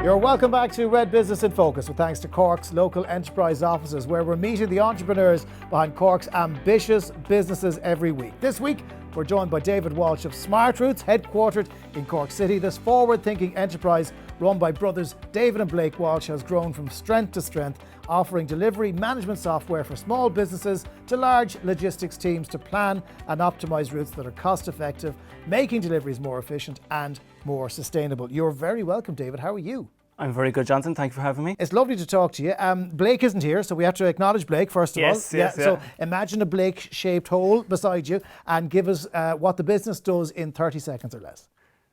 You're welcome back to Red Business in Focus, with thanks to Cork's local enterprise offices, where we're meeting the entrepreneurs behind Cork's ambitious businesses every week. This week, we're joined by David Walsh of SmartRoutes, headquartered in Cork City. This forward-thinking enterprise run by brothers David and Blake Walsh has grown from strength to strength, offering delivery management software for small businesses to large logistics teams to plan and optimise routes that are cost-effective, making deliveries more efficient and more sustainable. You're very welcome, David. How are you? I'm very good, Jonathan. Thank you for having me. It's lovely to talk to you. Blake isn't here, so we have to acknowledge Blake first of all. Yes. So imagine a Blake-shaped hole beside you and give us what the business does in 30 seconds or less.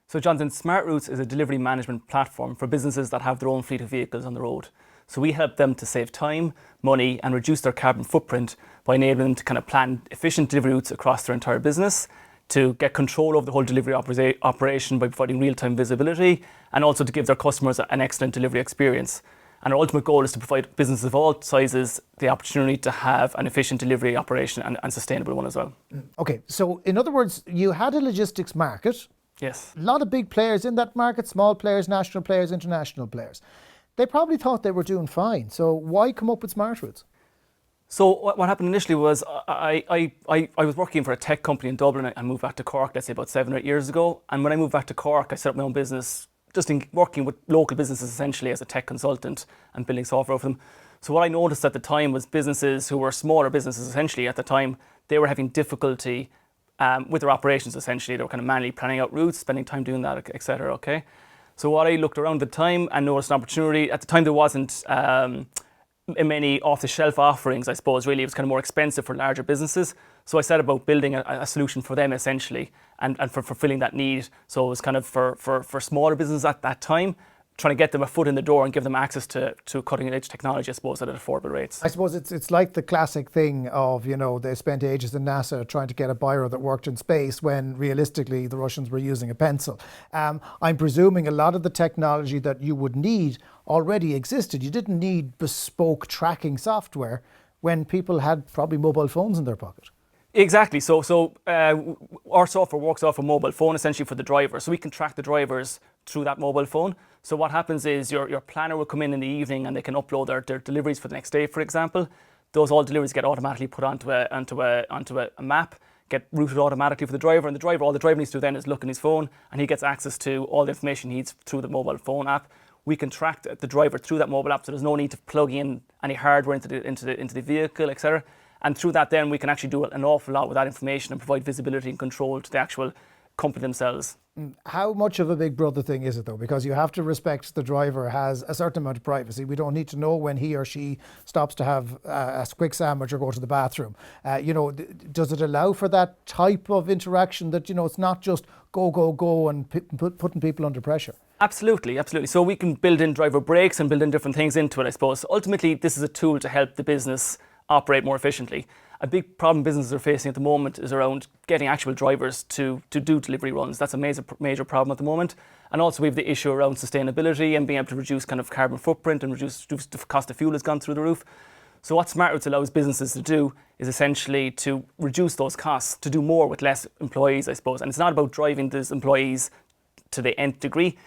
So, Jonathan, SmartRoutes is a delivery management platform for businesses that have their own fleet of vehicles on the road. So we help them to save time, money, and reduce their carbon footprint by enabling them to kind of plan efficient delivery routes across their entire business, to get control over the whole delivery operation by providing real-time visibility, and also to give their customers an excellent delivery experience. And our ultimate goal is to provide businesses of all sizes the opportunity to have an efficient delivery operation and sustainable one as well. Okay, so in other words, you had a logistics market. Yes. A lot of big players in that market, small players, national players, international players. They probably thought they were doing fine. So why come up with SmartRoutes? So what happened initially was I was working for a tech company in Dublin and moved back to Cork, let's say about 7 or 8 years ago. And when I moved back to Cork, I set up my own business, just in working with local businesses essentially as a tech consultant and building software for them. So what I noticed at the time was businesses who were smaller businesses essentially at the time, they were having difficulty with their operations essentially. They were kind of manually planning out routes, spending time doing that, etc. Okay. So what I looked around at the time and noticed an opportunity. At the time there wasn't many off-the-shelf offerings, I suppose. Really, it was kind of more expensive for larger businesses. So I set about building a solution for them essentially, and for fulfilling that need. So it was kind of for smaller businesses at that time, trying to get them a foot in the door and give them access to cutting-edge technology, I suppose, at affordable rates. I suppose it's like the classic thing of, they spent ages in NASA trying to get a buyer that worked in space when realistically the Russians were using a pencil. I'm presuming a lot of the technology that you would need already existed. You didn't need bespoke tracking software when people had probably mobile phones in their pocket. Exactly. So our software works off a mobile phone essentially for the driver. So we can track the drivers through that mobile phone. So what happens is your planner will come in the evening and they can upload their deliveries for the next day, for example. Those all deliveries get automatically put onto a map, get routed automatically for the driver. And all the driver needs to do then is look in his phone, and he gets access to all the information he needs through the mobile phone app. We can track the driver through that mobile app, so there's no need to plug in any hardware into the vehicle, etc. And through that, then we can actually do an awful lot with that information and provide visibility and control to the actual company themselves. How much of a big brother thing is it though? Because you have to respect the driver has a certain amount of privacy. We don't need to know when he or she stops to have a quick sandwich or go to the bathroom. Does it allow for that type of interaction that, it's not just go and putting people under pressure? Absolutely. So we can build in driver breaks and build in different things into it, I suppose. Ultimately, this is a tool to help the business operate more efficiently. A big problem businesses are facing at the moment is around getting actual drivers to do delivery runs. That's a major problem at the moment. And also we have the issue around sustainability and being able to reduce kind of carbon footprint and reduce the cost of fuel has gone through the roof. So what SmartRoutes allows businesses to do is essentially to reduce those costs, to do more with less employees, I suppose. And it's not about driving those employees to the nth degree.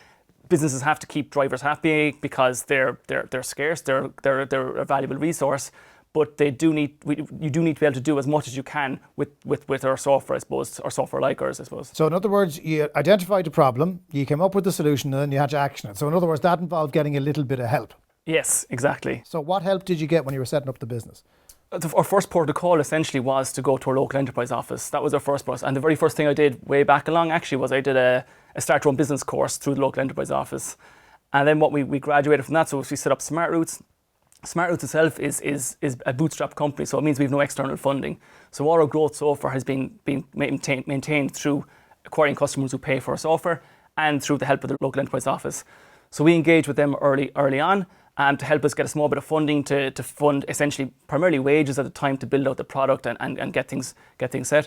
Businesses have to keep drivers happy because they're scarce, they're a valuable resource. But you do need to be able to do as much as you can with our software, I suppose, or software like ours, I suppose. So in other words, you identified a problem, you came up with the solution, and then you had to action it. So in other words, that involved getting a little bit of help. Yes, exactly. So what help did you get when you were setting up the business? Our first port of call essentially was to go to our local enterprise office. That was our first process. And the very first thing I did way back along actually was I did a start your own business course through the local enterprise office. And then what we graduated from that, so we set up SmartRoutes. SmartRoutes itself is a bootstrap company, so it means we have no external funding. So all our growth so far has been maintained through acquiring customers who pay for our software and through the help of the local enterprise office. So we engage with them early on to help us get a small bit of funding to fund essentially primarily wages at the time to build out the product and get things set.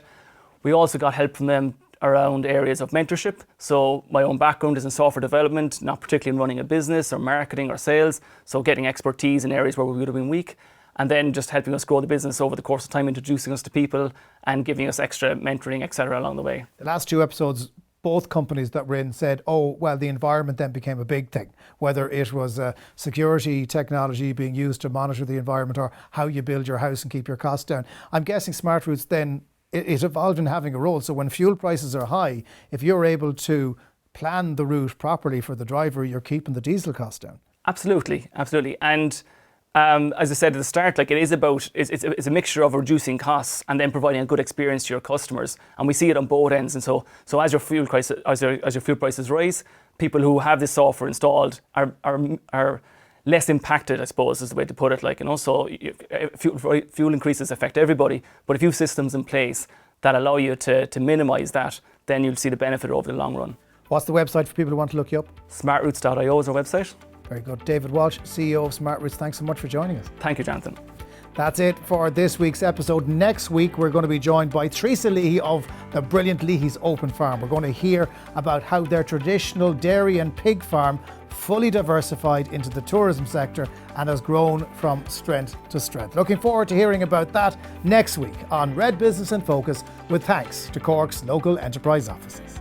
We also got help from them around areas of mentorship. So my own background is in software development, not particularly in running a business or marketing or sales. So getting expertise in areas where we would have been weak, and then just helping us grow the business over the course of time, introducing us to people and giving us extra mentoring, etc. along the way. The last two episodes both companies that were in said, oh, well, the environment then became a big thing, whether it was security technology being used to monitor the environment or how you build your house and keep your costs down. I'm guessing SmartRoutes then, it evolved in having a role. So when fuel prices are high, if you're able to plan the route properly for the driver, you're keeping the diesel costs down. Absolutely, absolutely. And as I said at the start, like, it is about, it's a mixture of reducing costs and then providing a good experience to your customers. And we see it on both ends. And so as your fuel prices rise, people who have this software installed are less impacted, I suppose, is the way to put it. Like, and also fuel increases affect everybody. But if you have systems in place that allow you to minimise that, then you'll see the benefit over the long run. What's the website for people who want to look you up? SmartRoutes.io is our website. Very good. David Walsh, CEO of SmartRoutes, thanks so much for joining us. Thank you, Jonathan. That's it for this week's episode. Next week, we're going to be joined by Teresa Leahy of the brilliant Leahy's Open Farm. We're going to hear about how their traditional dairy and pig farm fully diversified into the tourism sector and has grown from strength to strength. Looking forward to hearing about that next week on Red Business in Focus, with thanks to Cork's local enterprise offices.